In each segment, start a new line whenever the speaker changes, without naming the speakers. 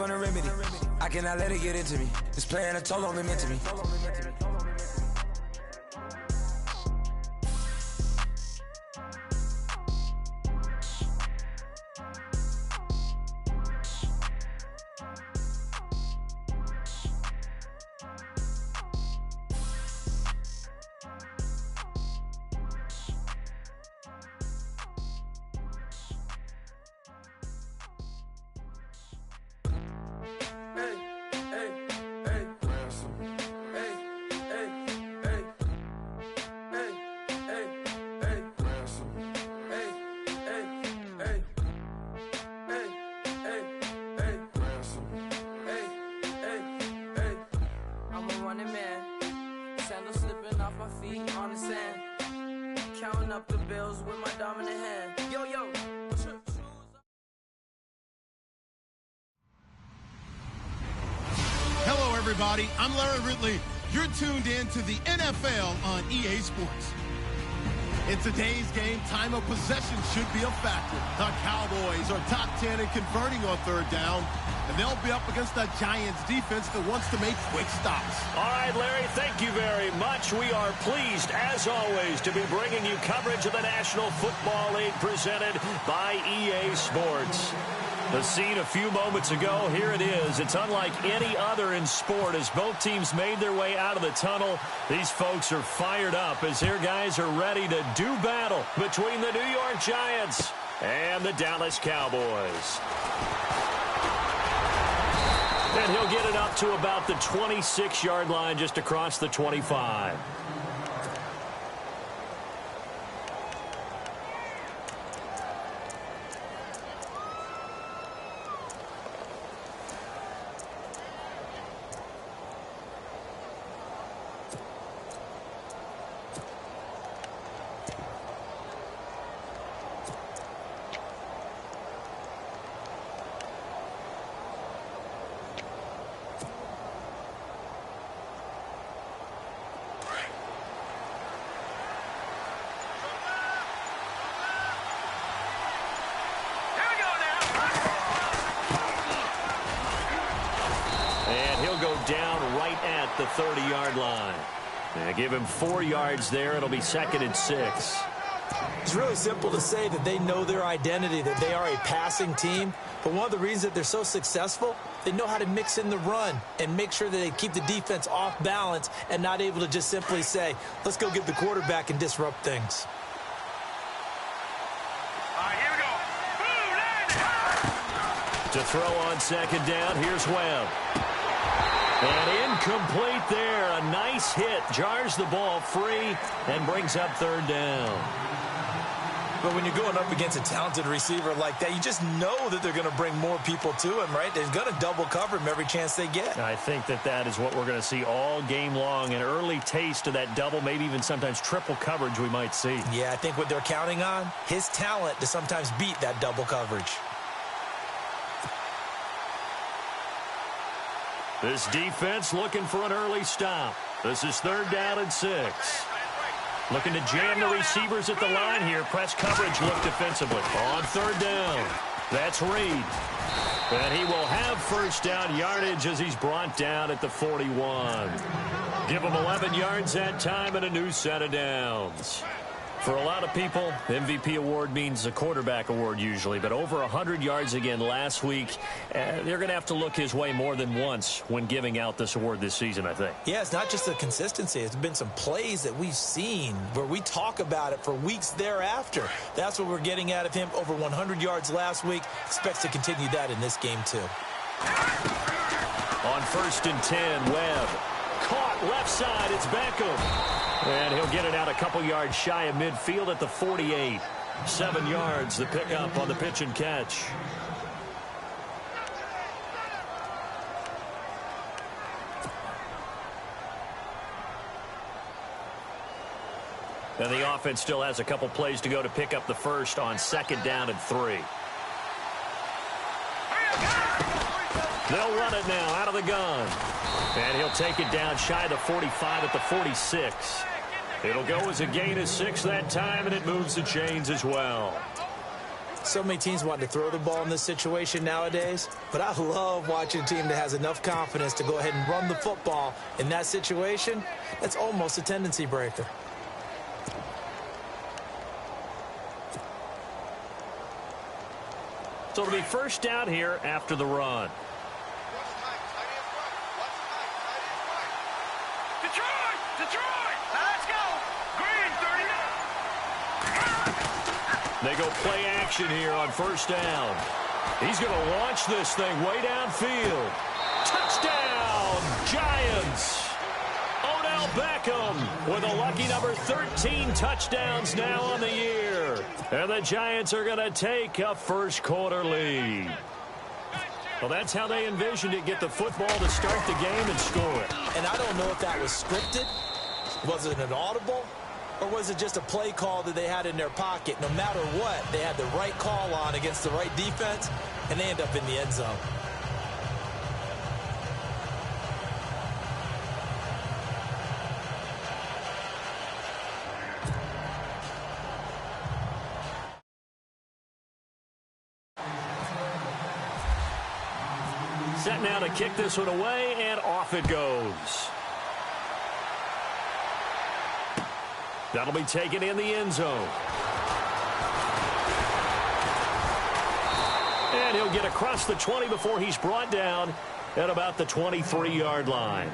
from the remedy. I cannot let it get into me. It's playing a toll on me mentally.
Up the bills with my dominant hand. Yo, yo.
Hello, everybody. I'm Larry Ridley. You're tuned in to the NFL on EA Sports. In today's game, time of possession should be a factor. The Cowboys are top 10 in converting on third down, and they'll be up against the Giants defense that wants to make quick stops.
All right, Larry, thank you very much. We are pleased, as always, to be bringing you coverage of the National Football League presented by EA Sports. The scene a few moments ago, here it is. It's unlike any other in sport as both teams made their way out of the tunnel. These folks are fired up as their guys are ready to do battle between the New York Giants and the Dallas Cowboys. And he'll get it up to about the 26-yard line just across the 25. Down right at the 30-yard line. And give him 4 yards there. It'll be 2nd and 6.
It's really simple to say that they know their identity, that they are a passing team. But one of the reasons that they're so successful, they know how to mix in the run and make sure that they keep the defense off balance and not able to just simply say, let's go get the quarterback and disrupt things.
All right, here we go.
To throw on 2nd down, here's Webb. And incomplete there. A nice hit. Jars the ball free and brings up 3rd down.
But when you're going up against a talented receiver like that, you just know that they're going to bring more people to him, right? They're going to double cover him every chance they get.
I think that is what we're going to see all game long. An early taste of that double, maybe even sometimes triple coverage we might see.
Yeah, I think what they're counting on, his talent to sometimes beat that double coverage.
This defense looking for an early stop. This is 3rd down and 6. Looking to jam the receivers at the line here. Press coverage look defensively. On 3rd down. That's Reed. And he will have 1st down yardage as he's brought down at the 41. Give him 11 yards that time and a new set of downs. For a lot of people, MVP award means a quarterback award usually, but over 100 yards again last week. They're going to have to look his way more than once when giving out this award this season, I think.
Yeah, it's not just the consistency. It's been some plays that we've seen where we talk about it for weeks thereafter. That's what we're getting out of him. Over 100 yards last week. Expects to continue that in this game, too.
On 1st and 10, Webb. Caught left side. It's Beckham. And he'll get it out a couple yards shy of midfield at the 48. 7 yards, the pickup on the pitch and catch. And the offense still has a couple plays to go to pick up the first on 2nd down and 3. They'll run it now out of the gun. And he'll take it down shy of the 45 at the 46. It'll go as a gain of 6 that time, and it moves the chains as well.
So many teams want to throw the ball in this situation nowadays, but I love watching a team that has enough confidence to go ahead and run the football in that situation. That's almost a tendency breaker.
So it'll be first down here after the run.
Detroit! Let's go! Green, 39!
They go play action here on first down. He's going to launch this thing way downfield. Touchdown, Giants! Odell Beckham with a lucky number 13 touchdowns now on the year. And the Giants are going to take a first quarter lead. Well, that's how they envisioned it, get the football to start the game and score it.
And I don't know if that was scripted. Was it an audible? Or was it just a play call that they had in their pocket? No matter what, they had the right call on against the right defense, and they end up in the end zone.
Set now to kick this one away, and off it goes. That'll be taken in the end zone. And he'll get across the 20 before he's brought down at about the 23-yard line.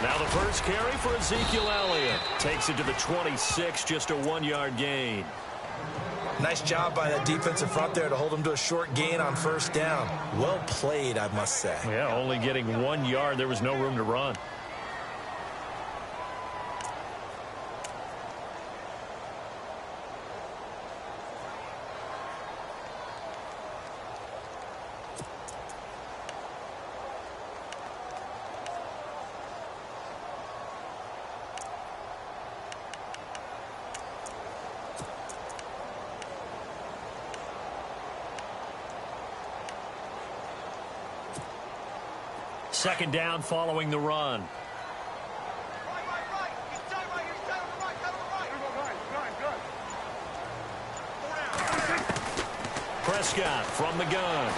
Now the first carry for Ezekiel Elliott. Takes it to the 26, just a 1-yard gain.
Nice job by that defensive front there to hold him to a short gain on first down. Well played, I must say.
Yeah, only getting 1 yard. There was no room to run. Second down following the run. Prescott from the gun.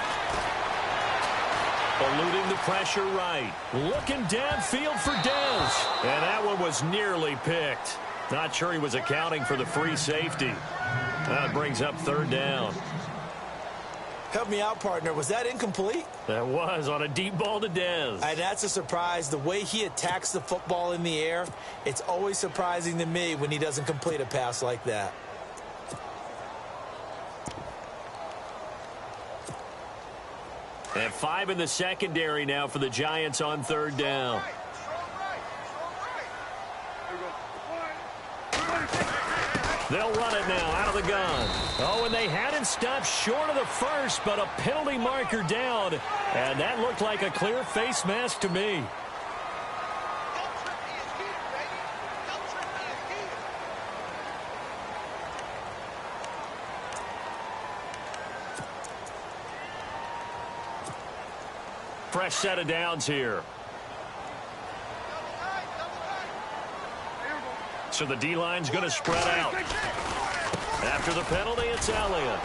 Eluding the pressure right. Looking downfield for Dez. And that one was nearly picked. Not sure he was accounting for the free safety. That brings up third down.
Help me out, partner. Was that incomplete?
That was on a deep ball to Dez.
And that's a surprise. The way he attacks the football in the air, it's always surprising to me when he doesn't complete a pass like that.
And 5 in the secondary now for the Giants on third down. They'll run it now out of the gun. Oh, and they had him stopped short of the first, but a penalty marker down. And that looked like a clear face mask to me. Fresh set of downs here. So the D-line's going to spread out. After the penalty, it's Elliott.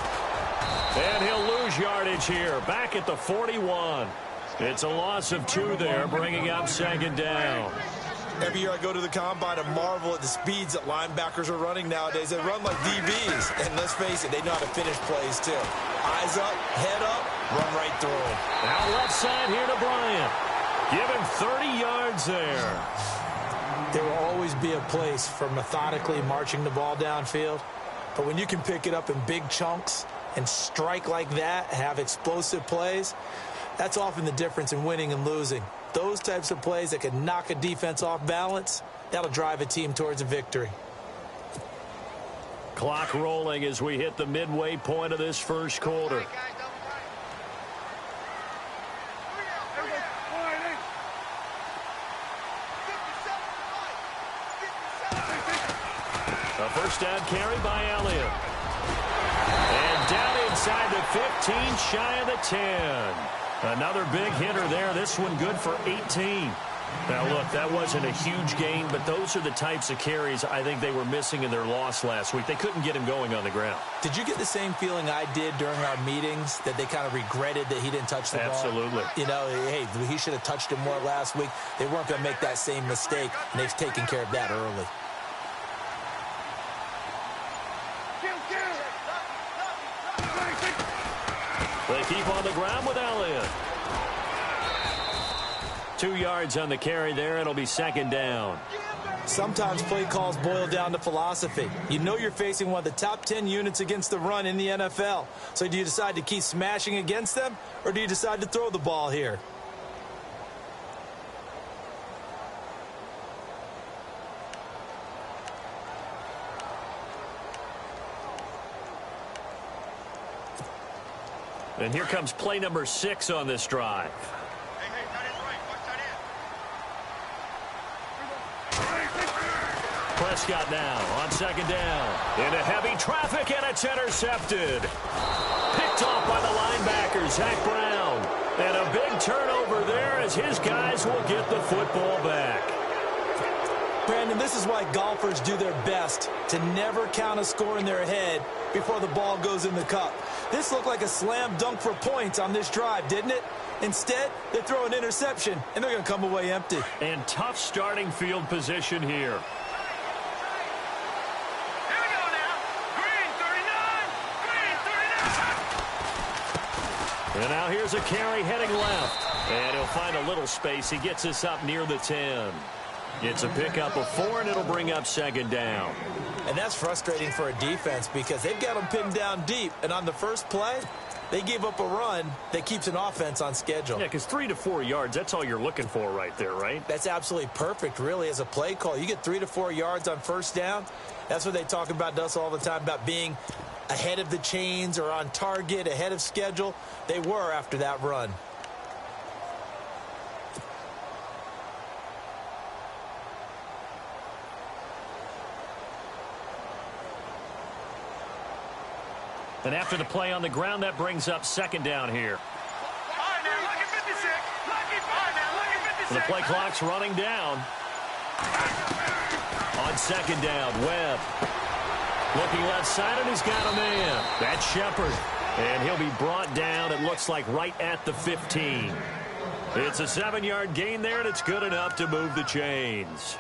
And he'll lose yardage here, back at the 41. It's a loss of 2 there, bringing up second down.
Every year I go to the combine and marvel at the speeds that linebackers are running nowadays. They run like DBs. And let's face it, they know how to finish plays too. Eyes up, head up, run right through them.
Now left side here to Bryant. Give him 30 yards there.
There will always be a place for methodically marching the ball downfield. But when you can pick it up in big chunks and strike like that, have explosive plays, that's often the difference in winning and losing. Those types of plays that can knock a defense off balance, that'll drive a team towards a victory.
Clock rolling as we hit the midway point of this first quarter. A first down carry by Elliott. And down inside the 15, shy of the 10. Another big hitter there. This one good for 18. Now, look, that wasn't a huge gain, but those are the types of carries I think they were missing in their loss last week. They couldn't get him going on the ground.
Did you get the same feeling I did during our meetings, that they kind of regretted that he didn't touch the ball?
Absolutely.
You know, hey, he should have touched it more last week. They weren't going to make that same mistake, and they've taken care of that early.
They keep on the ground with Elliott. 2 yards on the carry there. It'll be second down.
Sometimes play calls boil down to philosophy. You know you're facing one of the top 10 units against the run in the NFL. So do you decide to keep smashing against them, or do you decide to throw the ball here?
And here comes play number 6 on this drive. Prescott now on second down. Into heavy traffic, and it's intercepted. Picked off by the linebacker, Zach Brown. And a big turnover there as his guys will get the football back.
Brandon, this is why golfers do their best to never count a score in their head before the ball goes in the cup. This looked like a slam dunk for points on this drive, didn't it? Instead, they throw an interception, and they're going to come away empty.
And tough starting field position here. And now here's a carry heading left. And he'll find a little space. He gets us up near the 10. It's a pickup of 4, and it'll bring up second down.
And that's frustrating for a defense because they've got them pinned down deep. And on the first play, they gave up a run that keeps an offense on schedule.
Yeah, because 3 to 4 yards, that's all you're looking for right there, right?
That's absolutely perfect, really, as a play call. You get 3 to 4 yards on first down. That's what they talk about to us all the time, about being ahead of the chains or on target, ahead of schedule. They were after that run.
And after the play on the ground, that brings up second down here. And the play clock's running down. On second down, Webb. Looking left side, and he's got a man. That's Shepard. And he'll be brought down, it looks like, right at the 15. It's a 7-yard gain there, and it's good enough to move the chains.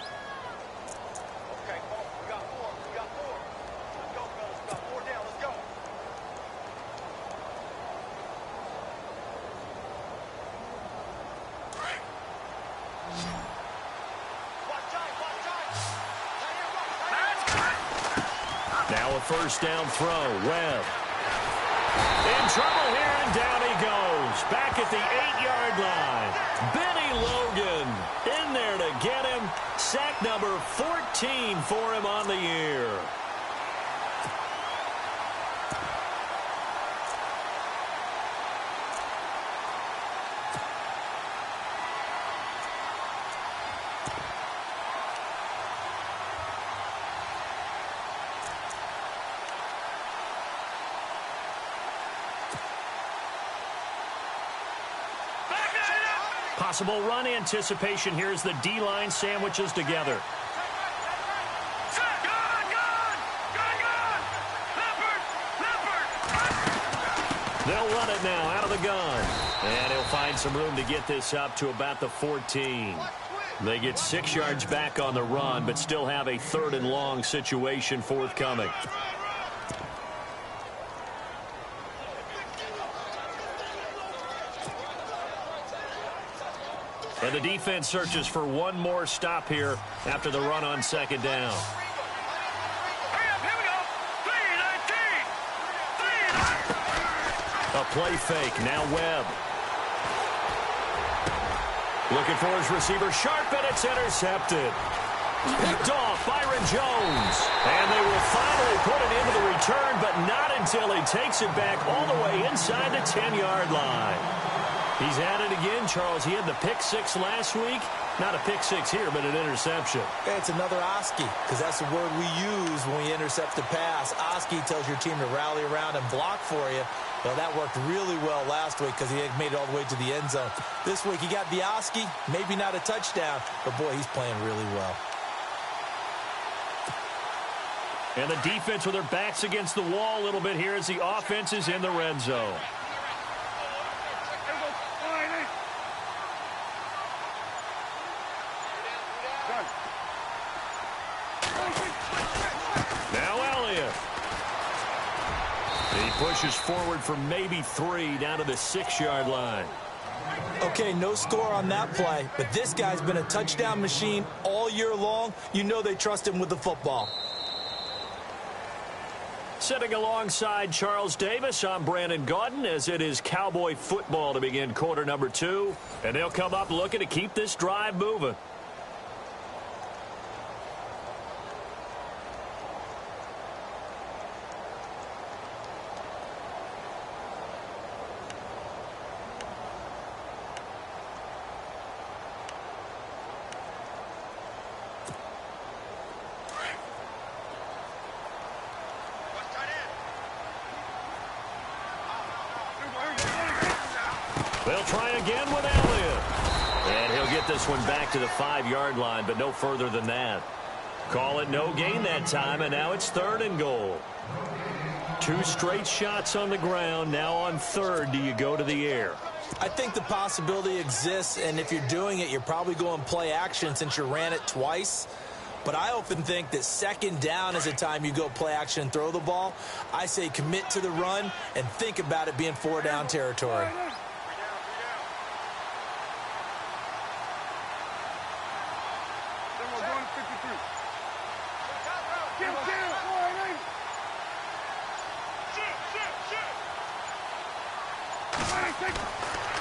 Now a first down throw. Webb. In trouble here, and down he goes. Back at the 8-yard line. Benny Logan in there to get him. Sack number 14 for him on the year. Possible run anticipation here as the D-line sandwiches together. They'll run it now out of the gun. And he'll find some room to get this up to about the 14. They get 6 yards back on the run, but still have a 3rd and long situation forthcoming. And the defense searches for one more stop here after the run on second down. A play fake. Now Webb. Looking for his receiver. Sharp, and it's intercepted. Picked off Byron Jones. And they will finally put it into the return, but not until he takes it back all the way inside the 10-yard line. He's at it again, Charles. He had the pick six last week. Not a pick six here, but an interception.
It's another Oski, because that's the word we use when we intercept a pass. Oski tells your team to rally around and block for you. Well, that worked really well last week because he had made it all the way to the end zone. This week he got the Oski, maybe not a touchdown, but boy, he's playing really well.
And the defense with their backs against the wall a little bit here as the offense is in the red zone. Now Elliott. He pushes forward for maybe 3 down to the 6-yard line.
Okay, no score on that play, but this guy's been a touchdown machine all year long. You know they trust him with the football.
Sitting alongside Charles Davis, I'm Brandon Gaudin, as it is Cowboy football to begin quarter number 2. And they'll come up looking to keep this drive moving. They'll try again with Elliott. And he'll get this one back to the 5-yard line, but no further than that. Call it no gain that time, and now it's 3rd and goal. 2 straight shots on the ground. Now on 3rd, do you go to the air?
I think the possibility exists, and if you're doing it, you're probably going play action since you ran it twice. But I often think that 2nd down is a time you go play action and throw the ball. I say commit to the run and think about it being 4-down territory.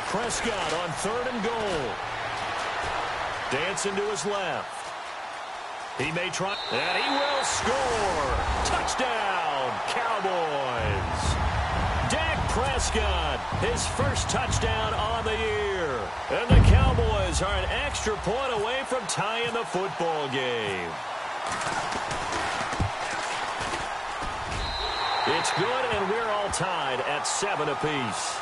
Prescott on 3rd and goal. Dancing to his left. He may try, and he will score. Touchdown, Cowboys. Dak Prescott, his first touchdown on the year. And the Cowboys are an extra point away from tying the football game. It's good, and we're all tied at 7 apiece.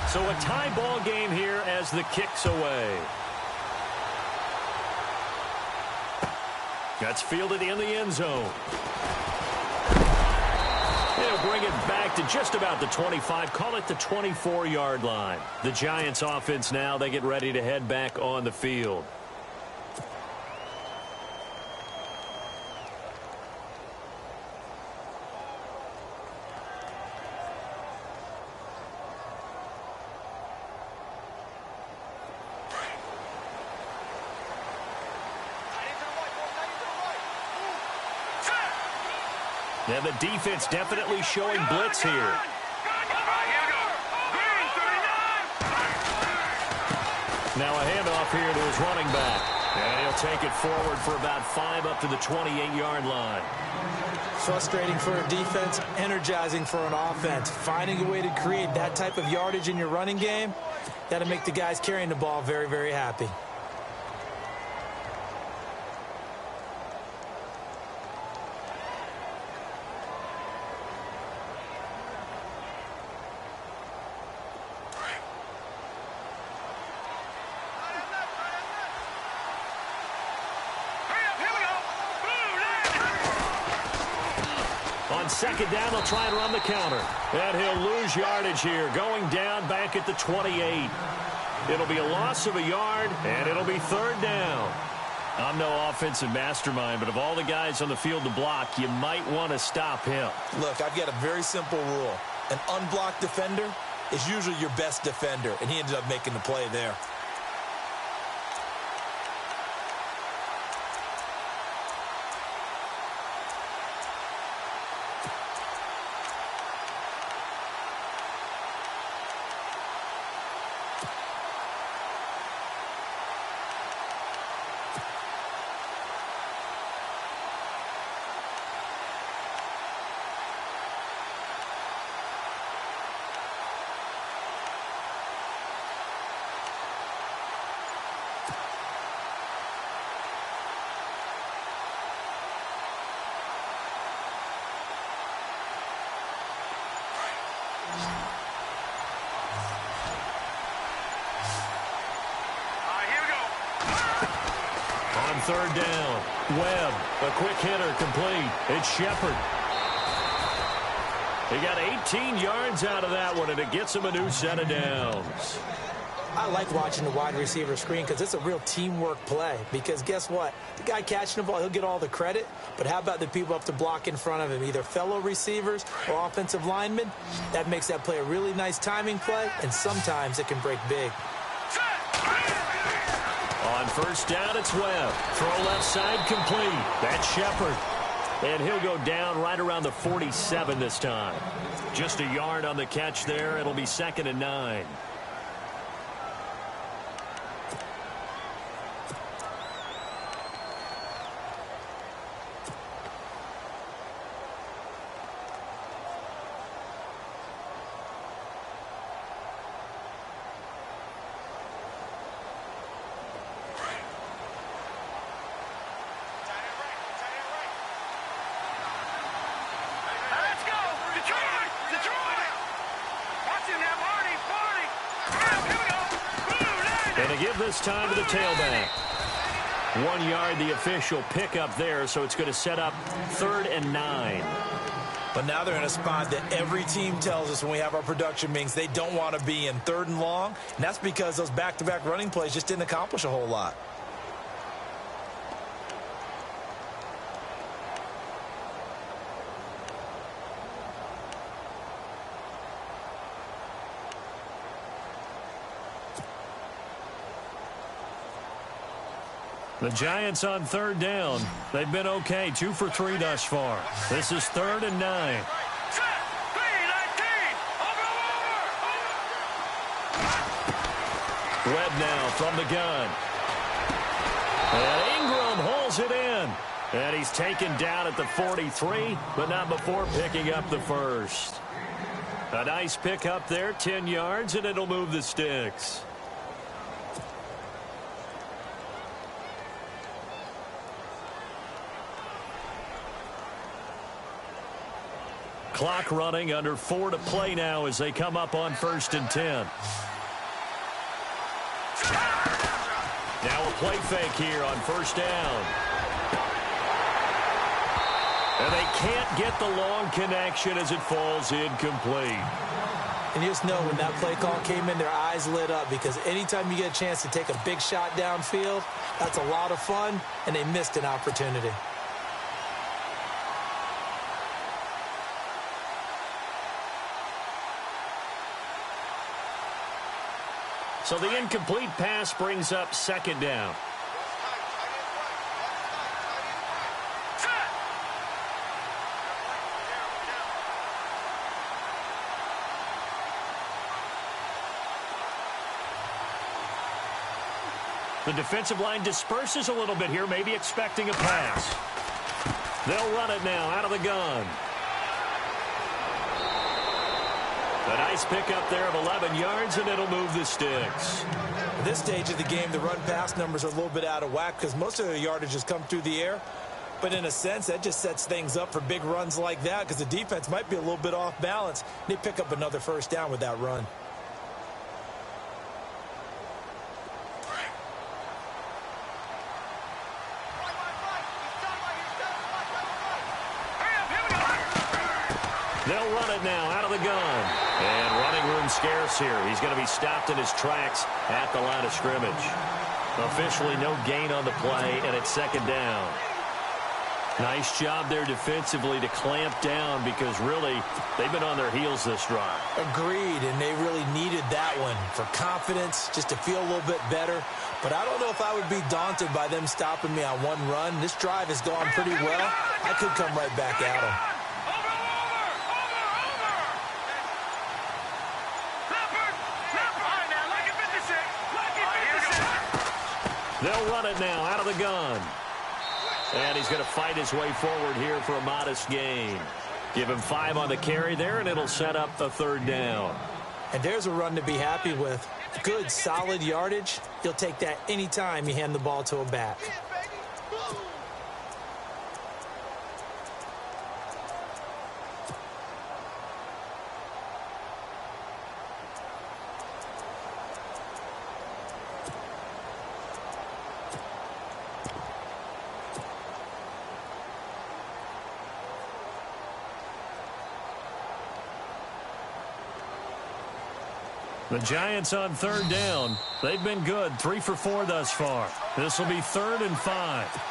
So a tie ball game here as the kick's away. That's fielded in the end zone. They'll bring it back to just about the 25, call it the 24-yard line. The Giants offense now, they get ready to head back on the field. And the defense definitely showing blitz here. Now a handoff here to his running back. And he'll take it forward for about 5 up to the 28-yard line.
Frustrating for a defense, energizing for an offense. Finding a way to create that type of yardage in your running game, that'll make the guys carrying the ball very, very happy. On 2nd down, they'll try and run the counter. And he'll lose yardage here, going down back at the 28. It'll be a loss of a yard, and it'll be 3rd down. I'm no offensive mastermind, but of all the guys on the field to block, you might want to stop him. Look, I've got a very simple rule. An unblocked defender is usually your best defender, and he ended up making the play there.
On third down, Webb, a quick hitter, complete. It's Shepard. He got 18 yards out of that one, and it gets him a new set of downs.
I like watching the wide receiver screen because it's a real teamwork play. Because guess what? The guy catching the ball, he'll get all the credit. But how about the people up to block in front of him, either fellow receivers or offensive linemen? That makes that play a really nice timing play, and sometimes it can break big.
On first down, it's Webb. Throw left side complete. That's Shepard. And he'll go down right around the 47 this time. Just a yard on the catch there. It'll be 2nd and 9. Give this time to the tailback. 1 yard, the official pickup there, so it's going to set up 3rd and 9.
But now they're in a spot that every team tells us when we have our production meetings they don't want to be in, 3rd and long, and that's because those back-to-back running plays just didn't accomplish a whole lot.
The Giants on 3rd down. They've been okay, 2 for 3 thus far. This is 3rd and 9. Webb now from the gun. And Ingram hauls it in. And he's taken down at the 43, but not before picking up the first. A nice pickup there, 10 yards, and it'll move the sticks. Clock running, under 4 to play now as they come up on 1st and 10. Now a play fake here on 1st down. And they can't get the long connection as it falls incomplete.
And you just know when that play call came in, their eyes lit up because anytime you get a chance to take a big shot downfield, that's a lot of fun, and they missed an opportunity.
So the incomplete pass brings up 2nd down. The defensive line disperses a little bit here, maybe expecting a pass. They'll run it now out of the gun. A nice pickup there of 11 yards, and it'll move the sticks.
At this stage of the game, the run-pass numbers are a little bit out of whack because most of the yardage has come through the air. But in a sense, that just sets things up for big runs like that because the defense might be a little bit off balance. They pick up another 1st down with that run.
They'll run it now out of the gun. And running room scarce here. He's going to be stopped in his tracks at the line of scrimmage. Officially no gain on the play, and it's 2nd down. Nice job there defensively to clamp down because really they've been on their heels this drive.
Agreed, and they really needed that one for confidence, just to feel a little bit better. But I don't know if I would be daunted by them stopping me on one run. This drive has gone pretty well. I could come right back at them.
They'll run it now out of the gun. And he's going to fight his way forward here for a modest gain. Give him 5 on the carry there, and it'll set up a 3rd down.
And there's a run to be happy with. Good, solid yardage. You'll take that anytime you hand the ball to a back.
The Giants on third down. They've been good, 3 for 4 thus far. This will be 3rd and 5.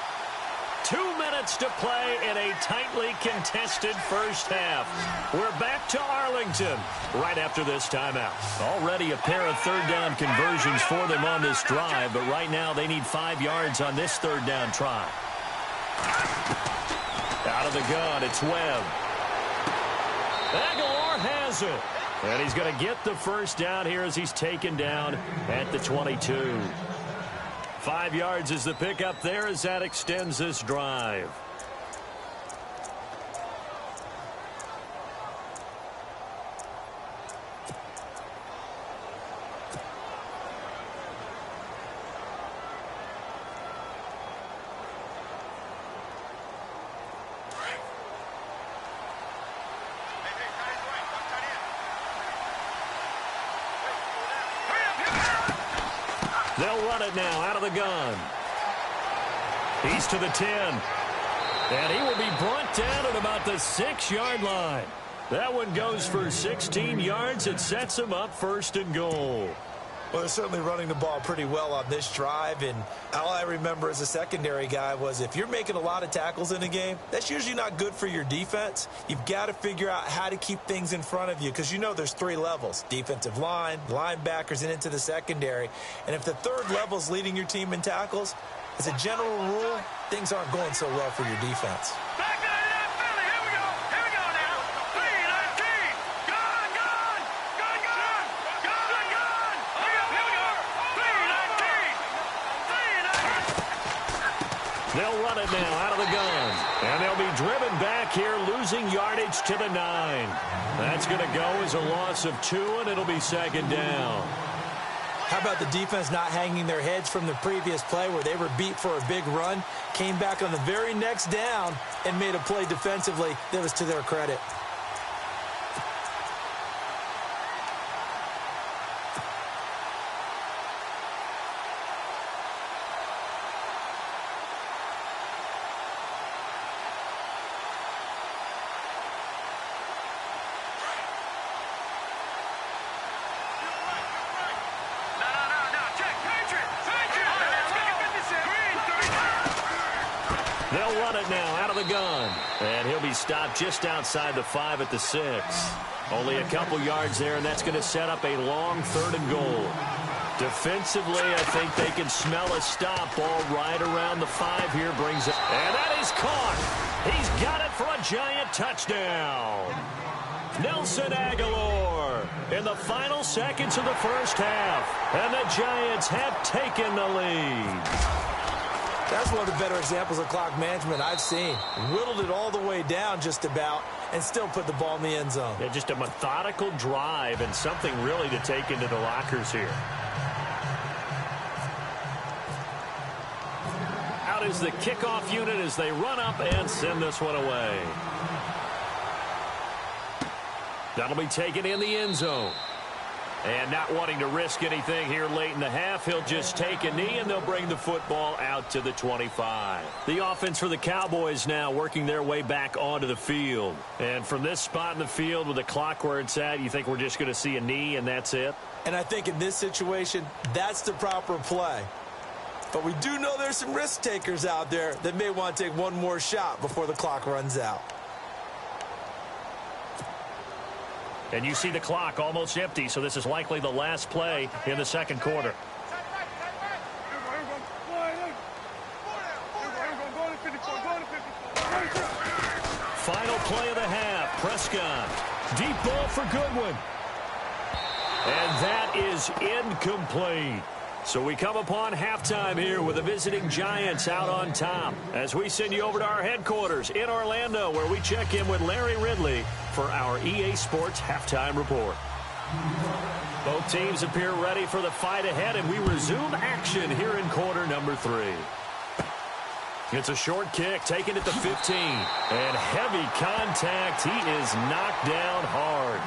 2 minutes to play in a tightly contested first half. We're back to Arlington right after this timeout. Already a pair of third down conversions for them on this drive, but right now they need 5 yards on this third down try. Out of the gun, it's Webb. Aguilar has it. And he's going to get the first down here as he's taken down at the 22. 5 yards is the pickup there as that extends this drive. They'll run it now out of the gun. He's to the 10. And he will be brought down at about the 6-yard line. That one goes for 16 yards. It sets him up 1st and goal.
Well, they're certainly running the ball pretty well on this drive, and all I remember as a secondary guy was if you're making a lot of tackles in a game, that's usually not good for your defense. You've got to figure out how to keep things in front of you because you know there's 3 levels, defensive line, linebackers, and into the secondary. And if the 3rd level is leading your team in tackles, as a general rule, things aren't going so well for your defense.
Back to the left, Philly. Here we go. Here we go now. 3-19. Gun, gun. Gun, gun. Gun, gun. Here we go. 3-19. 3-19.
They'll run it now out of the gun. And they'll be driven back here, losing yardage to the 9. That's going to go as a loss of 2, and it'll be 2nd down.
How about the defense not hanging their heads from the previous play where they were beat for a big run, came back on the very next down and made a play defensively that was to their credit.
They'll run it now out of the gun. And he'll be stopped just outside the 5 at the 6. Only a couple yards there, and that's going to set up a long 3rd and goal. Defensively, I think they can smell a stop. Ball right around the 5 here brings it. And that is caught. He's got it for a Giant touchdown. Nelson Aguilar in the final seconds of the first half. And the Giants have taken the lead.
That's one of the better examples of clock management I've seen. Whittled it all the way down just about and still put the ball in the end zone.
Yeah, just a methodical drive and something really to take into the lockers here. Out is the kickoff unit as they run up and send this one away. That'll be taken in the end zone. And not wanting to risk anything here late in the half, he'll just take a knee, and they'll bring the football out to the 25. The offense for the Cowboys now working their way back onto the field. And from this spot in the field with the clock where it's at, you think we're just going to see a knee and that's it?
And I think in this situation, that's the proper play. But we do know there's some risk takers out there that may want to take one more shot before the clock runs out.
And you see the clock almost empty, so this is likely the last play in the 2nd quarter. Final play of the half. Prescott. Deep ball for Goodwin. And that is incomplete. So we come upon halftime here with the visiting Giants out on top as we send you over to our headquarters in Orlando where we check in with Larry Ridley for our EA Sports Halftime Report. Both teams appear ready for the fight ahead, and we resume action here in quarter number 3. It's a short kick taken at the 15. And heavy contact. He is knocked down hard.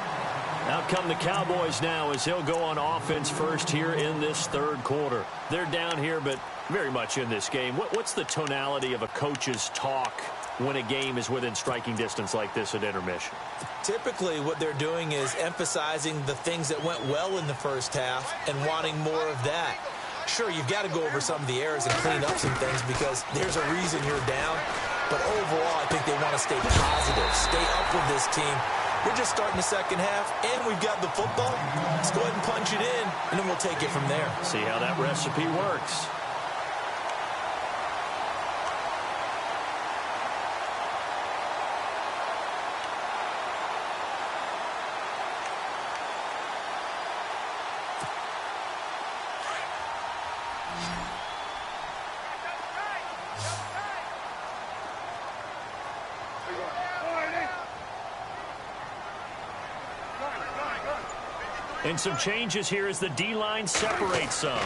Out come the Cowboys now as he'll go on offense first here in this 3rd quarter. They're down here, but very much in this game. What's the tonality of a coach's talk when a game is within striking distance like this at intermission?
Typically, what they're doing is emphasizing the things that went well in the first half and wanting more of that. Sure, you've got to go over some of the errors and clean up some things because there's a reason you're down. But overall, I think they want to stay positive, stay up with this team. We're just starting the second half, and we've got the football. Let's go ahead and punch it in, and then we'll take it from there.
See how that recipe works. And some changes here as the D-line separates some.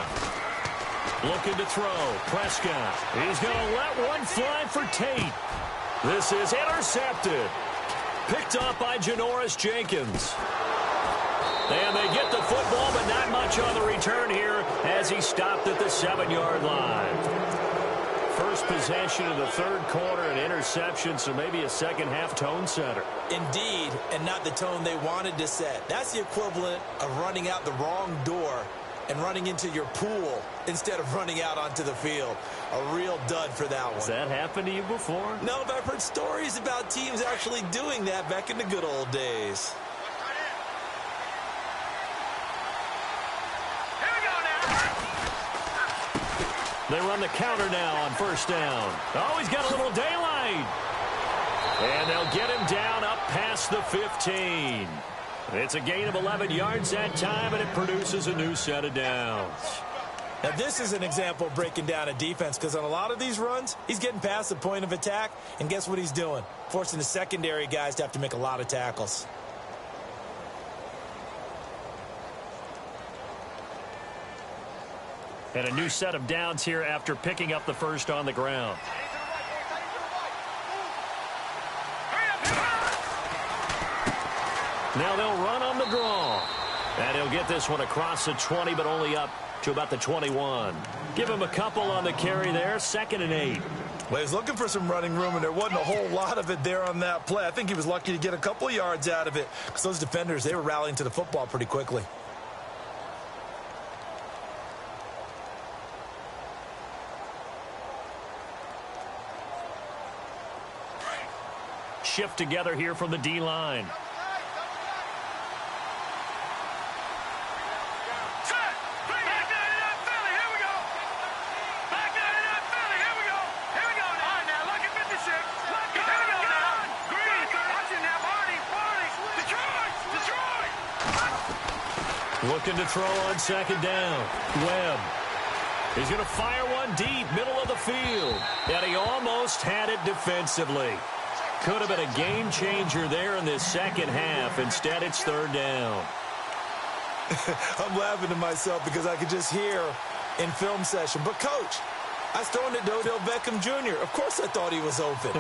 Looking to throw. Prescott. He's going to let one fly for Tate. This is intercepted. Picked up by Janoris Jenkins. And they get the football, but not much on the return here as he stopped at the 7-yard line. First possession of the third quarter, an interception, so maybe a second-half tone setter.
Indeed, and not the tone they wanted to set. That's the equivalent of running out the wrong door and running into your pool instead of running out onto the field. A real dud for that one.
Has that happened to you before?
No, but I've heard stories about teams actually doing that back in the good old days.
They run the counter now on first down. Oh, he's got a little daylight. And they'll get him down up past the 15. It's a gain of 11 yards that time, and it produces a new set of downs.
Now, this is an example of breaking down a defense because on a lot of these runs, he's getting past the point of attack, and guess what he's doing? Forcing the secondary guys to have to make a lot of tackles.
And a new set of downs here after picking up the first on the ground. Now they'll run on the draw. And he'll get this one across the 20, but only up to about the 21. Give him a couple on the carry there, 2nd and 8.
Well, he's looking for some running room, and there wasn't a whole lot of it there on that play. I think he was lucky to get a couple of yards out of it because those defenders, they were rallying to the football pretty quickly.
Shift together here from the D-line. Looking to throw on 2nd down. Webb. He's going to fire one deep, middle of the field. And he almost had it defensively. Could have been a game changer there in this second half. Instead, it's 3rd down.
I'm laughing to myself because I could just hear in film session. But, Coach, I was throwing it to Odell Beckham Jr. Of course I thought he was open.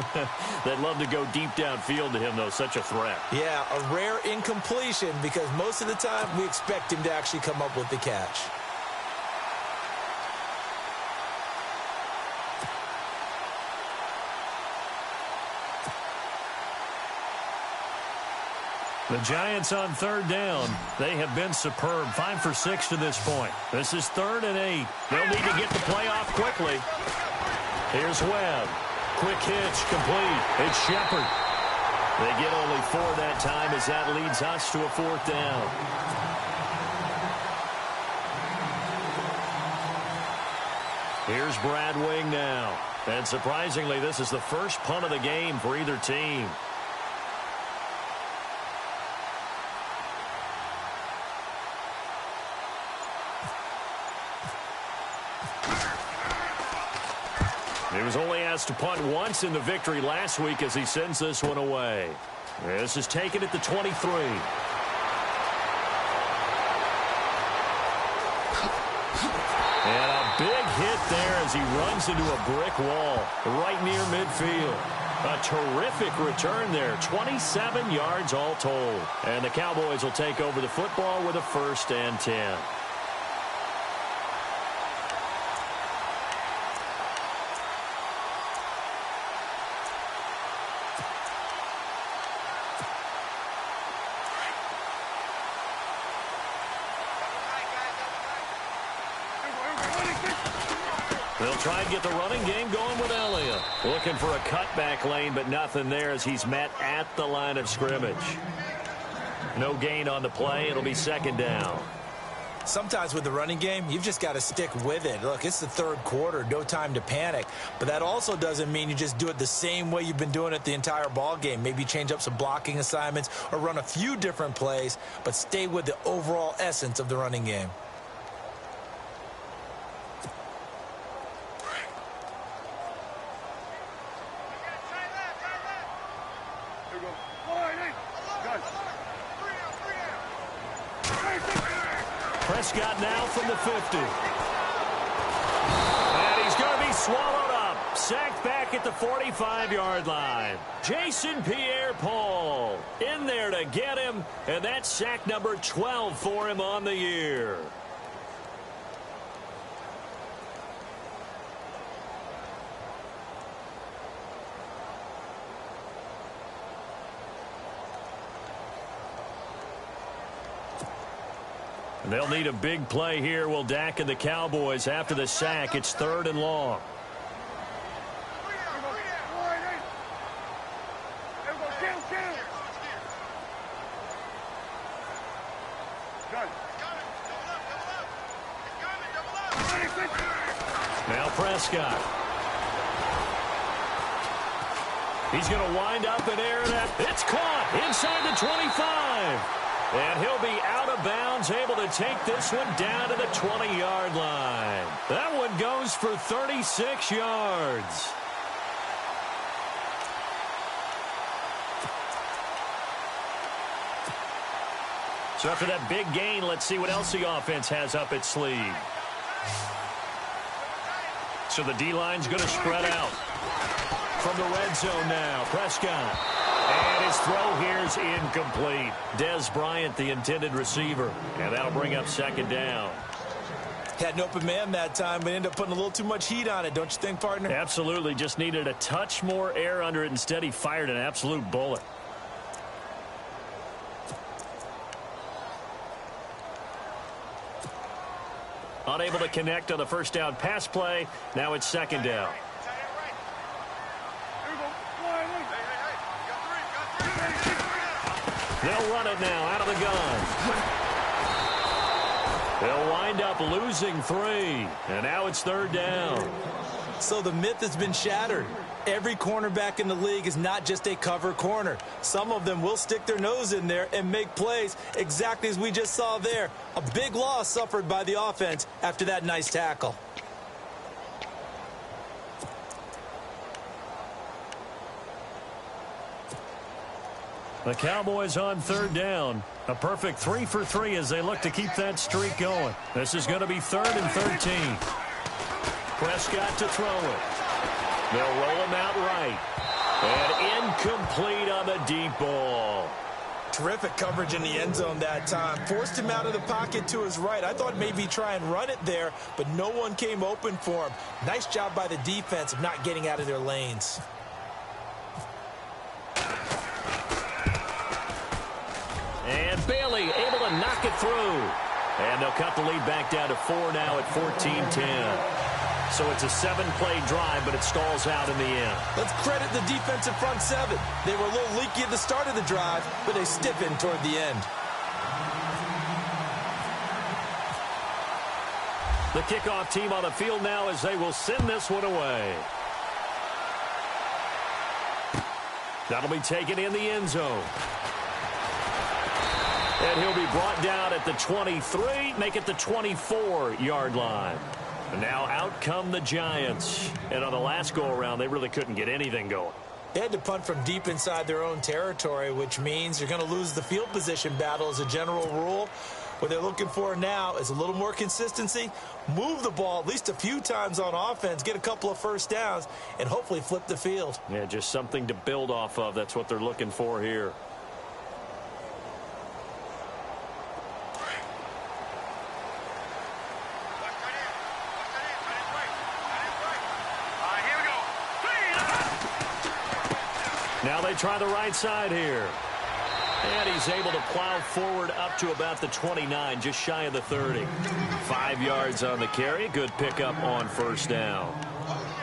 They'd love to go deep downfield to him, though. Such a threat.
Yeah, a rare incompletion because most of the time we expect him to actually come up with the catch.
The Giants on 3rd down. They have been superb. 5 for 6 to this point. This is 3rd and 8. They'll need to get the play off quickly. Here's Webb. Quick hitch, complete. It's Shepard. They get only 4 that time as that leads us to a 4th down. Here's Brad Wing now. And surprisingly, this is the first punt of the game for either team. He was only asked to punt once in the victory last week as he sends this one away. This is taken at the 23. And a big hit there as he runs into a brick wall right near midfield. A terrific return there, 27 yards all told. And the Cowboys will take over the football with a 1st and 10. They'll try and get the running game going with Elliott. Looking for a cutback lane, but nothing there as he's met at the line of scrimmage. No gain on the play. It'll be second down.
Sometimes with the running game, you've just got to stick with it. Look, it's the third quarter, no time to panic. But that also doesn't mean you just do it the same way you've been doing it the entire ball game. Maybe change up some blocking assignments or run a few different plays, but stay with the overall essence of the running game.
Prescott now from the 50. And he's going to be swallowed up. Sacked back at the 45-yard line. Jason Pierre-Paul in there to get him. And that's sack number 12 for him on the year. They'll need a big play here. Will Dak and the Cowboys after the sack. It's 3rd and long. Now Prescott. He's going to wind up and air that. It's caught inside the 25. And he'll be out of bounds, able to take this one down to the 20-yard line. That one goes for 36 yards. So after that big gain, let's see what else the offense has up its sleeve. So the D-line's going to spread out. From the red zone now, Prescott. And his throw here's incomplete. Dez Bryant, the intended receiver. And that'll bring up second down.
Had an open man that time, but ended up putting a little too much heat on it, don't you think, partner?
Absolutely. Just needed a touch more air under it. Instead, he fired an absolute bullet. Unable to connect on the first down pass play. Now it's second down. They'll run it now out of the gun. They'll wind up losing 3. And now it's 3rd down.
So the myth has been shattered. Every cornerback in the league is not just a cover corner. Some of them will stick their nose in there and make plays exactly as we just saw there. A big loss suffered by the offense after that nice tackle.
The Cowboys on 3rd down. A perfect 3 for 3 as they look to keep that streak going. This is going to be 3rd and 13. Prescott to throw it. They'll roll him out right. And incomplete on the deep ball.
Terrific coverage in the end zone that time. Forced him out of the pocket to his right. I thought maybe try and run it there, but no one came open for him. Nice job by the defense of not getting out of their lanes.
And Bailey able to knock it through. And they'll cut the lead back down to 4 now at 14-10. So it's a 7-play drive, but it stalls out in the end.
Let's credit the defensive front 7. They were a little leaky at the start of the drive, but they stiffened toward the end.
The kickoff team on the field now as they will send this one away. That'll be taken in the end zone. And he'll be brought down at the 23, make it the 24-yard line. And now out come the Giants. And on the last go-around, they really couldn't get anything going.
They had to punt from deep inside their own territory, which means you're going to lose the field position battle as a general rule. What they're looking for now is a little more consistency, move the ball at least a few times on offense, get a couple of first downs, and hopefully flip the field.
Yeah, just something to build off of. That's what they're looking for here. Now they try the right side here. And he's able to plow forward up to about the 29, just shy of the 30. 5 yards on the carry. Good pickup on first down.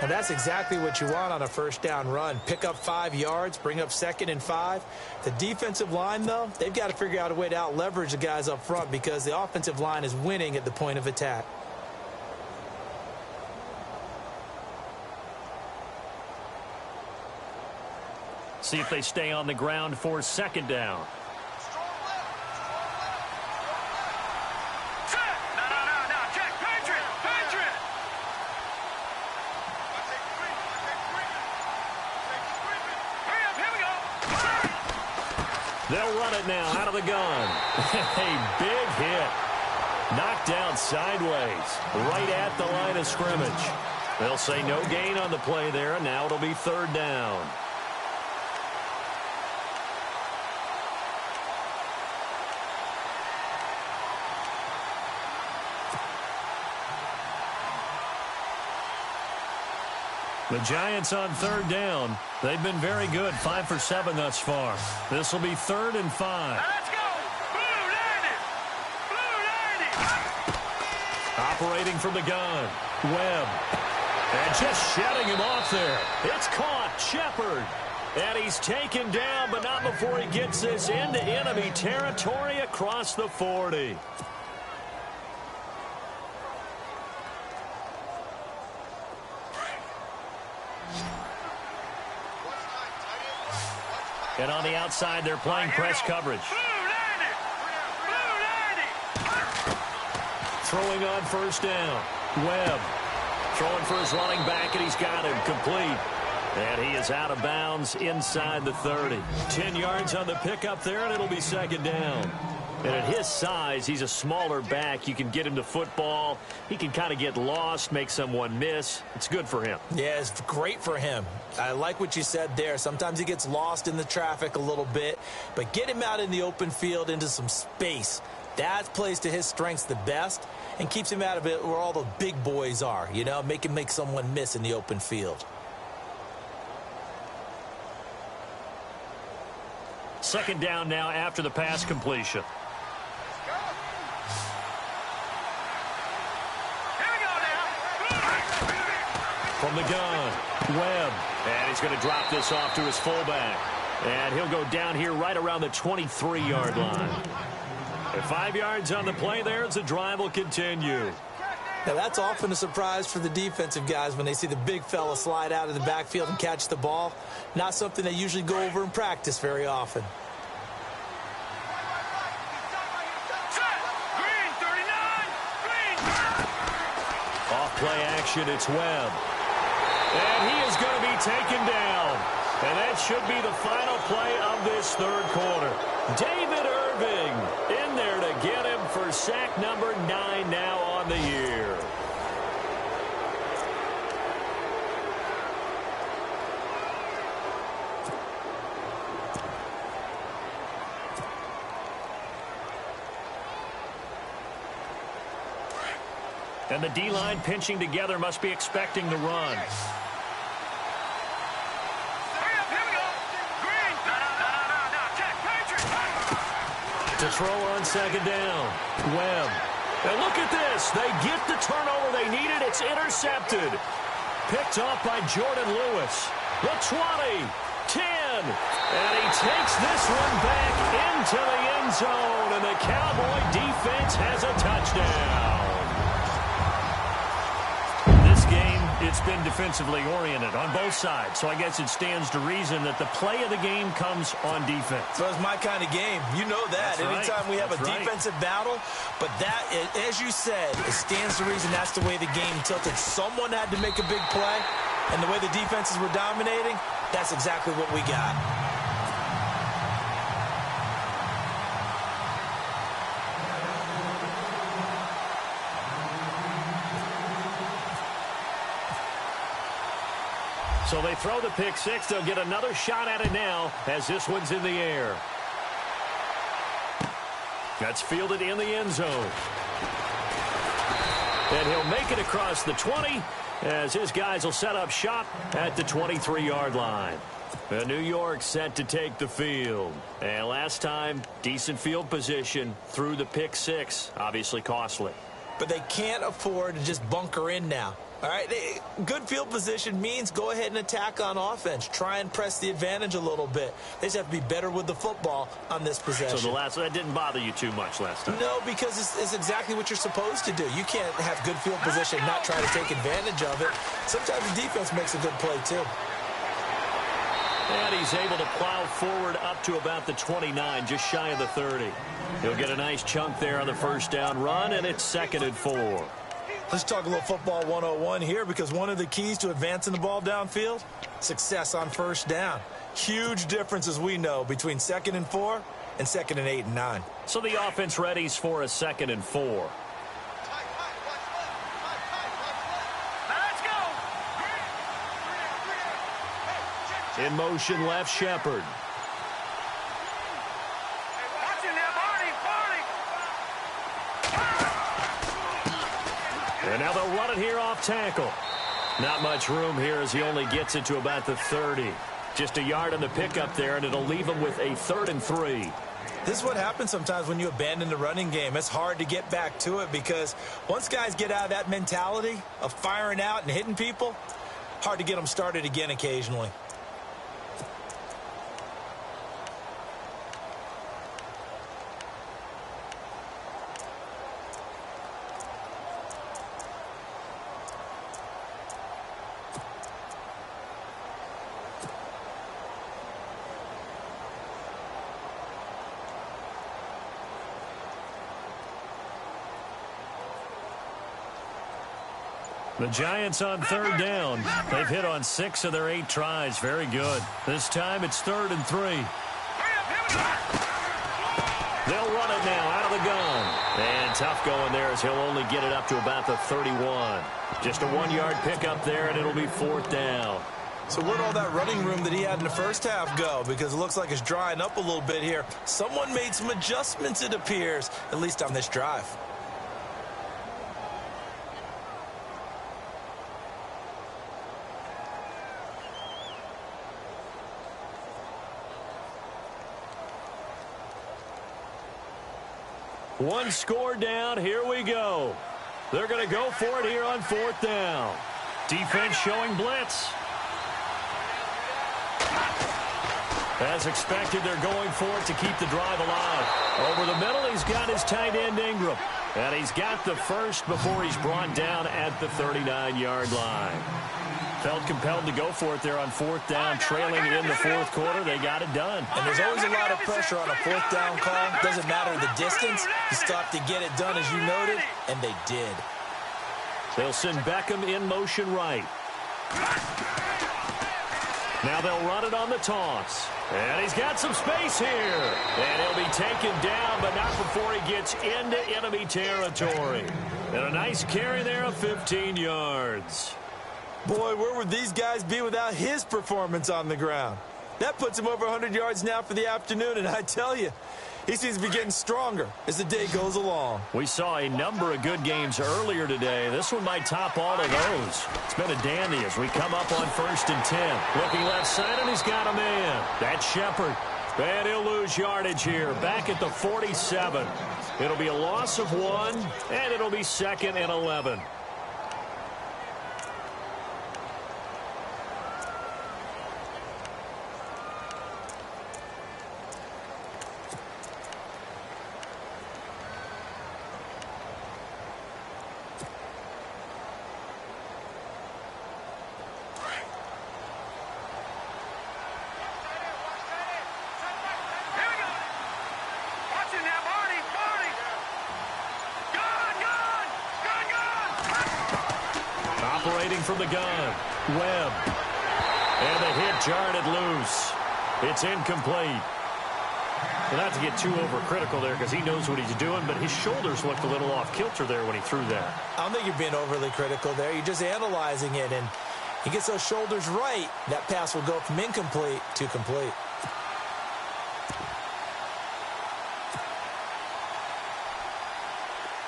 And that's exactly what you want on a first down run. Pick up 5 yards, bring up 2nd and 5. The defensive line, though, they've got to figure out a way to out-leverage the guys up front because the offensive line is winning at the point of attack.
See if they stay on the ground for 2nd down.
No, check. Patriot. Hurry up, here we go.
They'll run it now out of the gun. A big hit. Knocked down sideways, right at the line of scrimmage. They'll say no gain on the play there, and now it'll be 3rd down. The Giants on 3rd down. They've been very good, 5 for 7 thus far. This will be 3rd and 5.
Let's go. Blue 90.
Operating from the gun. Webb. And just shutting him off there. It's caught. Shepard. And he's taken down, but not before he gets this into enemy territory across the 40. And on the outside, they're playing press coverage. Throwing on first down. Webb throwing for his running back, and he's got him complete. And he is out of bounds inside the 30. 10 yards on the pickup there, and it'll be 2nd down. And at his size, he's a smaller back. You can get him to football. He can kind of get lost, make someone miss. It's good for him.
Yeah, it's great for him. I like what you said there. Sometimes he gets lost in the traffic a little bit, but get him out in the open field into some space. That plays to his strengths the best and keeps him out of it where all the big boys are, you know, make him make someone miss in the open field.
2nd down now after the pass completion. From the gun, Webb. And he's going to drop this off to his fullback. And he'll go down here right around the 23-yard line. And 5 yards on the play there as the drive will continue.
Now, that's often a surprise for the defensive guys when they see the big fella slide out of the backfield and catch the ball. Not something they usually go over in practice very often.
Off play action, it's Webb. And he is going to be taken down. And that should be the final play of this 3rd quarter. David Irving in there to get him for sack number 9 now on the year. And the D-line pinching together must be expecting the run. To throw on 2nd down. Webb. And look at this. They get the turnover they needed. It's intercepted. Picked off by Jordan Lewis. The 20. 10. And he takes this one back into the end zone. And the Cowboy defense has a touchdown. This game, it's been defensively oriented on both sides. So I guess it stands to reason that the play of the game comes on defense.
So it's my kind of game. You know that.
That's right.
Anytime we have
That's
a
right.
defensive battle, but that, as you said, it stands to reason that's the way the game tilted. Someone had to make a big play, and the way the defenses were dominating, that's exactly what we got.
So they throw the pick six. They'll get another shot at it now as this one's in the air. That's fielded in the end zone. And he'll make it across the 20 as his guys will set up shop at the 23-yard line. New York set to take the field. And last time, decent field position through the pick six. Obviously costly.
But they can't afford to just bunker in now. All right, good field position means go ahead and attack on offense. Try and press the advantage a little bit. They just have to be better with the football on this possession.
So that didn't bother you too much last time?
No, because it's exactly what you're supposed to do. You can't have good field position and not try to take advantage of it. Sometimes the defense makes a good play, too.
And he's able to plow forward up to about the 29, just shy of the 30. He'll get a nice chunk there on the first down run, and it's 2nd and 4.
Let's talk a little football 101 here, because one of the keys to advancing the ball downfield, success on first down. Huge difference, as we know, between 2nd and 4 and 2nd and 8 and 9.
So the offense readies for a 2nd and 4. In motion, left Shepard. And now they'll run it here off tackle. Not much room here as he only gets it to about the 30. Just a yard on the pickup there, and it'll leave him with a 3rd and 3.
This is what happens sometimes when you abandon the running game. It's hard to get back to it because once guys get out of that mentality of firing out and hitting people, hard to get them started again occasionally.
The Giants on 3rd down. They've hit on 6 of their 8 tries. Very good. This time it's 3rd and 3. They'll run it now out of the gun. And tough going there as he'll only get it up to about the 31. Just a 1-yard pickup there, and it'll be 4th down.
So where'd all that running room that he had in the first half go? Because it looks like it's drying up a little bit here. Someone made some adjustments, it appears, at least on this drive.
One score down. Here we go. They're going to go for it here on 4th down. Defense showing blitz. As expected, they're going for it to keep the drive alive. Over the middle, he's got his tight end Ingram. And he's got the first before he's brought down at the 39-yard line. Felt compelled to go for it there on 4th down, trailing in the 4th quarter. They got it done.
And there's always a lot of pressure on a 4th down call. Doesn't matter the distance. You stop to get it done, as you noted, and they did.
They'll send Beckham in motion right. Now they'll run it on the toss. And he's got some space here. And he'll be taken down, but not before he gets into enemy territory. And a nice carry there of 15 yards.
Boy, where would these guys be without his performance on the ground? That puts him over 100 yards now for the afternoon, and I tell you, he seems to be getting stronger as the day goes along.
We saw a number of good games earlier today. This one might top all of those. It's been a dandy as we come up on 1st and 10. Looking left side, and he's got a man. That's Shepard. And he'll lose yardage here, back at the 47. It'll be a loss of 1, and it'll be 2nd and 11. Operating from the gun, Webb. And the hit jarred it loose. It's incomplete. Well, not to get too overcritical there because he knows what he's doing, but his shoulders looked a little off kilter there when he threw that.
I don't think you're being overly critical there. You're just analyzing it, and he gets those shoulders right. That pass will go from incomplete to complete.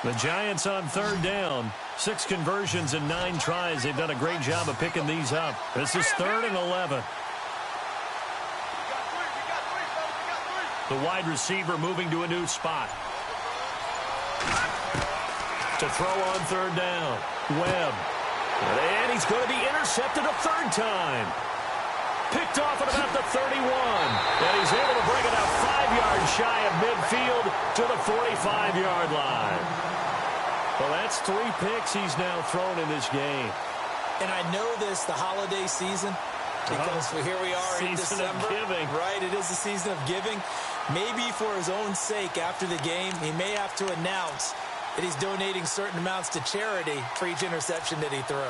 The Giants on 3rd down. 6 conversions and 9 tries. They've done a great job of picking these up. This is 3rd and 11. The wide receiver moving to a new spot. To throw on third down. Webb. And he's going to be intercepted a third time. Picked off at about the 31. And he's able to bring it out 5 yards shy of midfield to the 45-yard line. Well, that's 3 picks he's now thrown in this game.
And I know this, the holiday season, because here we are in December.
Season of giving.
Right, it is the season of giving. Maybe for his own sake after the game, he may have to announce that he's donating certain amounts to charity for each interception that he threw.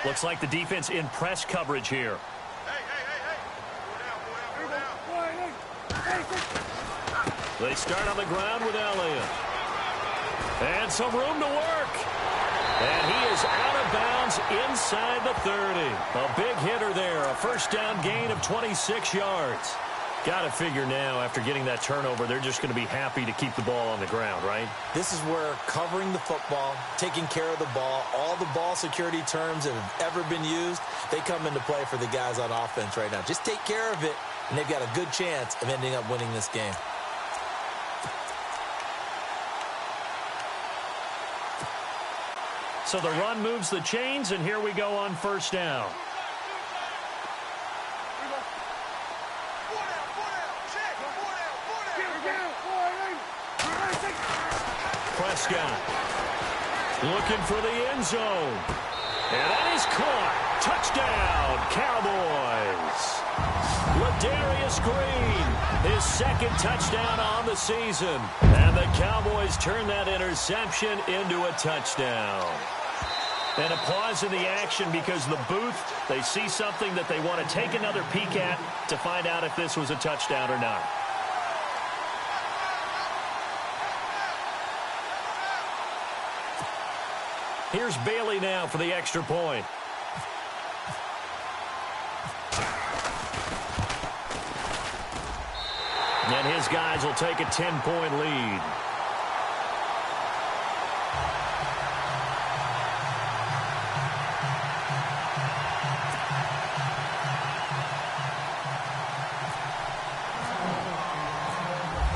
Looks like the defense in press coverage here. They start on the ground with Elliott. And some room to work. And he is out of bounds inside the 30. A big hitter there. A first down gain of 26 yards. Got to figure now, after getting that turnover, they're just going to be happy to keep the ball on the ground, right?
This is where covering the football, taking care of the ball, all the ball security terms that have ever been used, they come into play for the guys on offense right now. Just take care of it, and they've got a good chance of ending up winning this game.
So the run moves the chains, and here we go on first down. Prescott looking for the end zone. And that is caught. Touchdown, Cowboys. Ladarius Green, his second touchdown on the season. And the Cowboys turn that interception into a touchdown. And a pause in the action because the booth, they see something that they want to take another peek at to find out if this was a touchdown or not. Here's Bailey now for the extra point. And his guys will take a 10-point lead.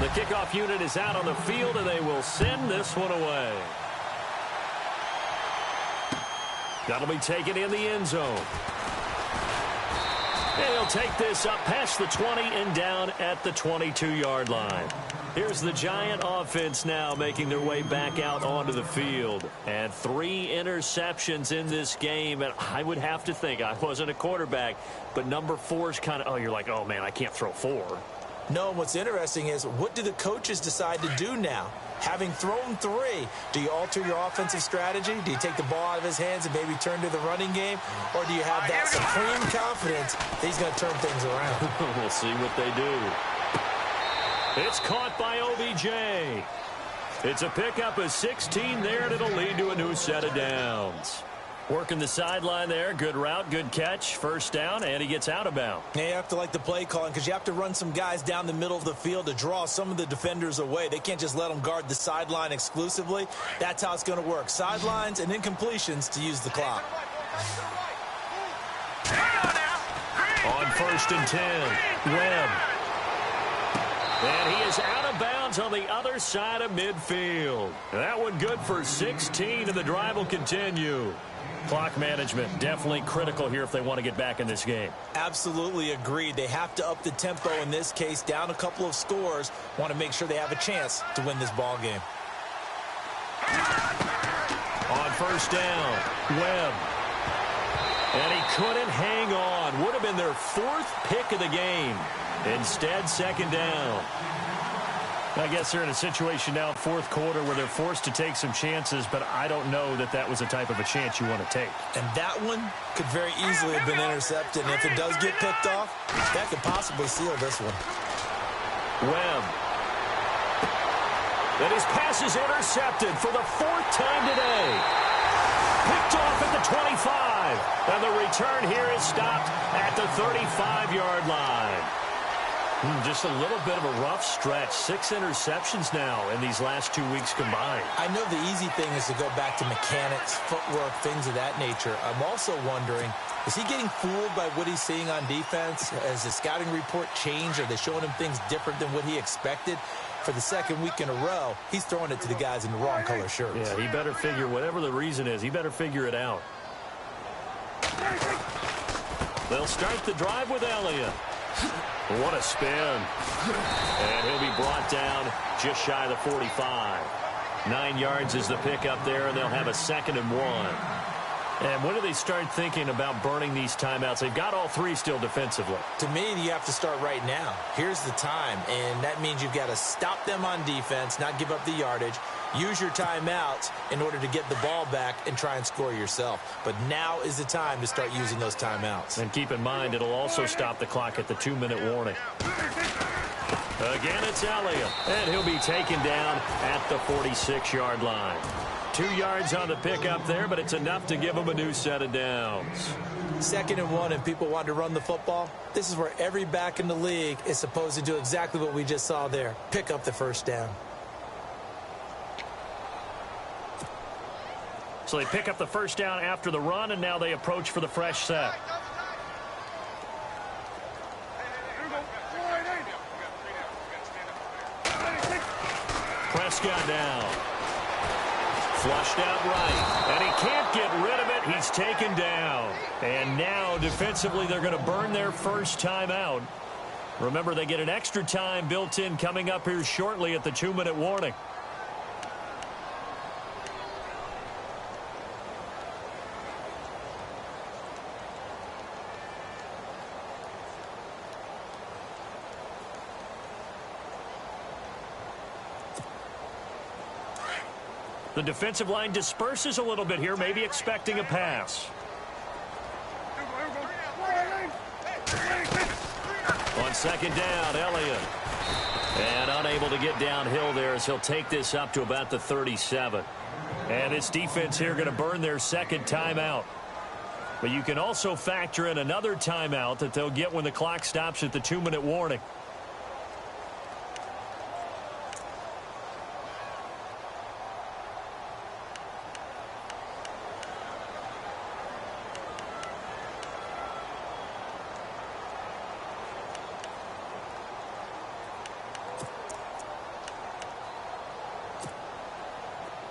The kickoff unit is out on the field, and they will send this one away. That'll be taken in the end zone. And he'll take this up past the 20 and down at the 22-yard line. Here's the Giant offense now making their way back out onto the field. And 3 interceptions in this game. And I would have to think, I wasn't a quarterback, but number 4 is kind of, oh, you're like, oh, man, I can't throw 4.
No, what's interesting is what do the coaches decide to do now? Having thrown 3, do you alter your offensive strategy? Do you take the ball out of his hands and maybe turn to the running game? Or do you have that supreme confidence that he's going to turn things around?
We'll see what they do. It's caught by OBJ. It's a pickup of 16 there, and it'll lead to a new set of downs. Working the sideline there. Good route, good catch. First down, and he gets out of bounds.
Yeah, you have to like the play calling because you have to run some guys down the middle of the field to draw some of the defenders away. They can't just let them guard the sideline exclusively. That's how it's going to work. Sidelines and incompletions to use the clock.
On first and 10, Webb. And he is out of bounds on the other side of midfield. That one good for 16, and the drive will continue. Clock management definitely critical here if they want to get back in this game.
Absolutely agreed. They have to up the tempo in this case, down a couple of scores. Want to make sure they have a chance to win this ball game.
On first down, Webb. And he couldn't hang on. Would have been their 4th pick of the game. Instead, second down. I guess they're in a situation now, 4th quarter, where they're forced to take some chances, but I don't know that that was the type of a chance you want to take.
And that one could very easily have been intercepted. And if it does get picked off, that could possibly seal this one.
Webb. And his pass is intercepted for the 4th time today. Picked off at the 25. And the return here is stopped at the 35-yard line. Just a little bit of a rough stretch. 6 interceptions now in these last 2 weeks combined.
I know the easy thing is to go back to mechanics, footwork, things of that nature. I'm also wondering, is he getting fooled by what he's seeing on defense? Has the scouting report changed? Are they showing him things different than what he expected? For the second week in a row, he's throwing it to the guys in the wrong color shirts.
Yeah, he better figure, whatever the reason is, he better figure it out. They'll start the drive with Elliott. What a spin. And he'll be brought down just shy of the 45. 9 yards is the pickup there, and they'll have a 2nd and 1. And when do they start thinking about burning these timeouts? They've got all 3 still defensively.
To me, you have to start right now. Here's the time, and that means you've got to stop them on defense, not give up the yardage, use your timeouts in order to get the ball back and try and score yourself. But now is the time to start using those timeouts.
And keep in mind, it'll also stop the clock at the 2-minute warning. Again, it's Elliott, and he'll be taken down at the 46-yard line. 2 yards on the pickup there, but it's enough to give him a new set of downs.
2nd and 1, and people want to run the football. This is where every back in the league is supposed to do exactly what we just saw there. Pick up the first down.
So they pick up the first down after the run, and now they approach for the fresh set. Prescott down. Flushed out right, and he can't get rid of it. He's taken down. And now, defensively, they're going to burn their first timeout. Remember, they get an extra time built in coming up here shortly at the 2-minute warning. The defensive line disperses a little bit here, maybe expecting a pass. On 2nd down, Elliott. And unable to get downhill there as he'll take this up to about the 37. And this defense here going to burn their 2nd timeout. But you can also factor in another timeout that they'll get when the clock stops at the 2-minute warning.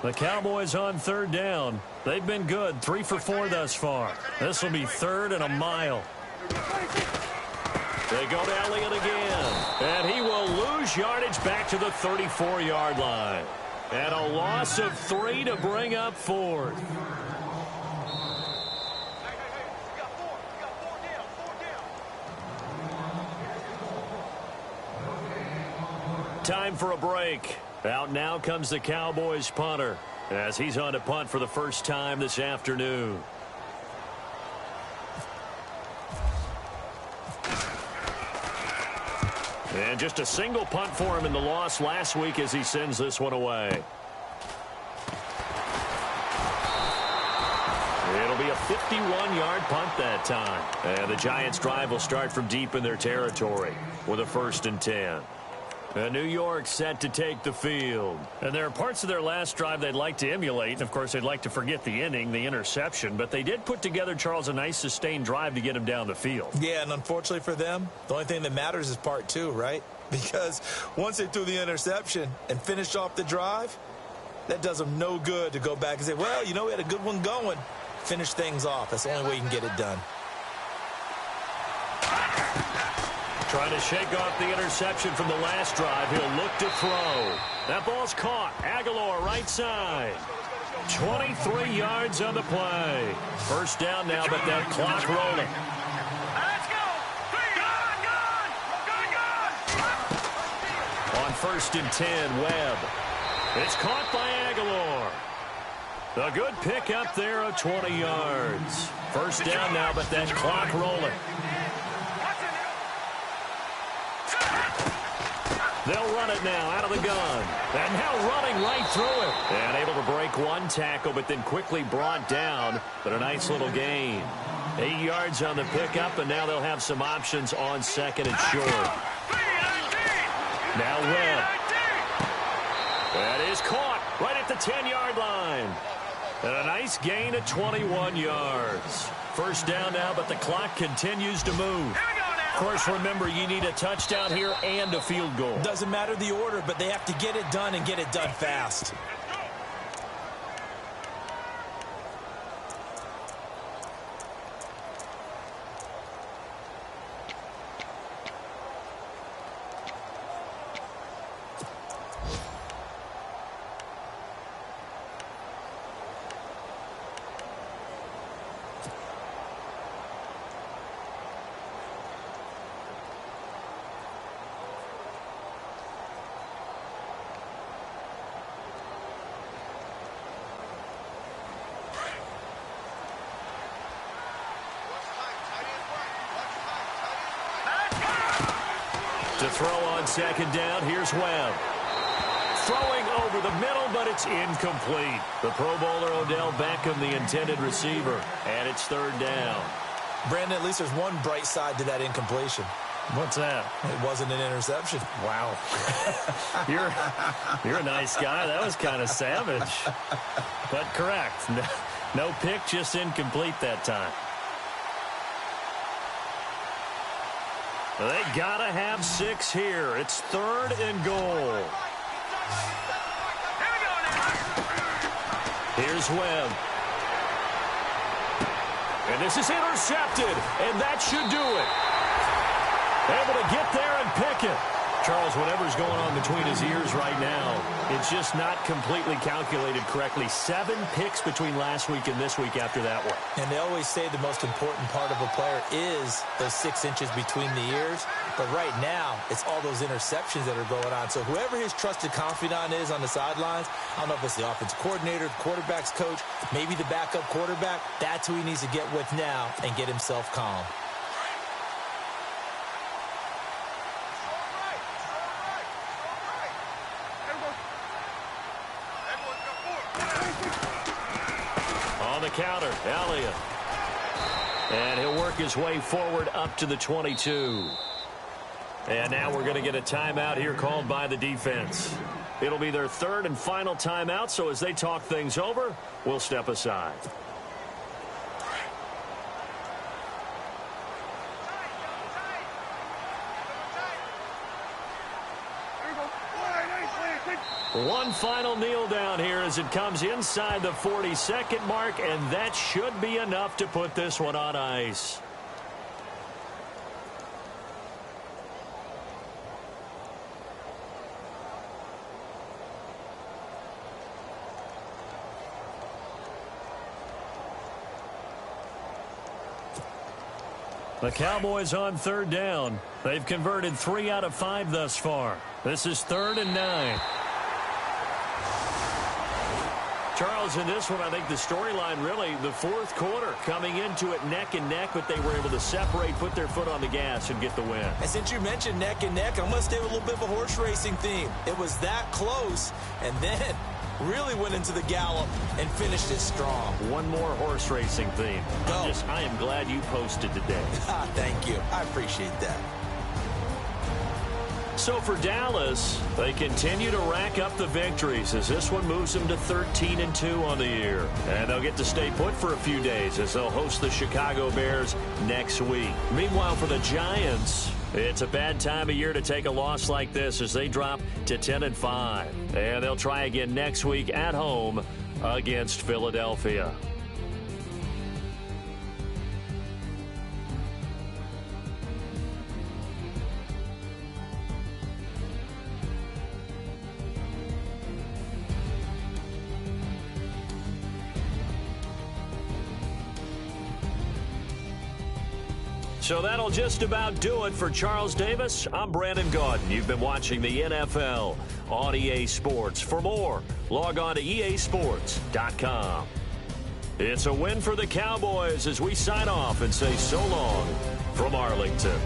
The Cowboys on 3rd down. They've been good, 3 for 4 thus far. This will be 3rd and a mile. They go to Elliott again. And he will lose yardage back to the 34-yard line. And a loss of 3 to bring up 4th. Time for a break. Out now comes the Cowboys punter as he's on to punt for the first time this afternoon. And just a single punt for him in the loss last week as he sends this one away. It'll be a 51-yard punt that time. And the Giants' drive will start from deep in their territory with a 1st and 10. New York set to take the field. And there are parts of their last drive they'd like to emulate. And, of course, they'd like to forget the inning, the interception. But they did put together, Charles, a nice sustained drive to get him down the field.
Yeah, and unfortunately for them, the only thing that matters is part 2, right? Because once they threw the interception and finished off the drive, that does them no good to go back and say, well, you know, we had a good one going. Finish things off. That's the only way you can get it done.
Trying to shake off the interception from the last drive. He'll look to throw. That ball's caught. Aguilar right side. 23 yards on the play. First down now, but that clock rolling.
Let's go. Gone.
On 1st and 10, Webb. It's caught by Aguilar. A good pick up there of 20 yards. First down now, but that clock rolling. They'll run it now out of the gun. And now running right through it. And able to break one tackle, but then quickly brought down. But a nice little gain. 8 yards on the pickup, and now they'll have some options on 2nd and short. Now Webb. That is caught right at the 10-yard line. And a nice gain of 21 yards. First down now, but the clock continues to move. Of course, remember, you need a touchdown here and a field goal.
Doesn't matter the order, but they have to get it done and get it done fast.
To throw on second down, here's Webb. Throwing over the middle, but it's incomplete. The Pro Bowler Odell Beckham, the intended receiver, and it's third down.
Brandon, at least there's one bright side to that incompletion.
What's that?
It wasn't an interception.
Wow. You're a nice guy. That was kind of savage. But correct. No pick, just incomplete that time. They gotta have 6 here. It's third and goal. Here's Webb. And this is intercepted, and that should do it. Able to get there and pick it. Charles, whatever's going on between his ears right now, it's just not completely calculated correctly. 7 picks between last week and this week after that one.
And they always say the most important part of a player is those 6 inches between the ears. But right now, it's all those interceptions that are going on. So whoever his trusted confidant is on the sidelines, I don't know if it's the offensive coordinator, the quarterback's coach, maybe the backup quarterback, that's who he needs to get with now and get himself calm.
On the counter, Elliott. And he'll work his way forward up to the 22. And now we're going to get a timeout here called by the defense. It'll be their third and final timeout, so as they talk things over, we'll step aside. One final kneel down here as it comes inside the 40-second mark, and that should be enough to put this one on ice. The Cowboys on third down. They've converted 3 out of 5 thus far. This is 3rd and 9. Charles, in this one, I think the storyline really, the fourth quarter, coming into it neck and neck, but they were able to separate, put their foot on the gas, and get the win.
And since you mentioned neck and neck, I'm going to stay with a little bit of a horse racing theme. It was that close, and then really went into the gallop and finished it strong.
One more horse racing theme.
Go.
I am glad you posted today.
Thank you. I appreciate that.
So for Dallas, they continue to rack up the victories as this one moves them to 13-2 on the year. And they'll get to stay put for a few days as they'll host the Chicago Bears next week. Meanwhile, for the Giants, it's a bad time of year to take a loss like this as they drop to 10-5. And they'll try again next week at home against Philadelphia. So that'll just about do it for Charles Davis. I'm Brandon Gaudin. You've been watching the NFL on EA Sports. For more, log on to easports.com. It's a win for the Cowboys as we sign off and say so long from Arlington.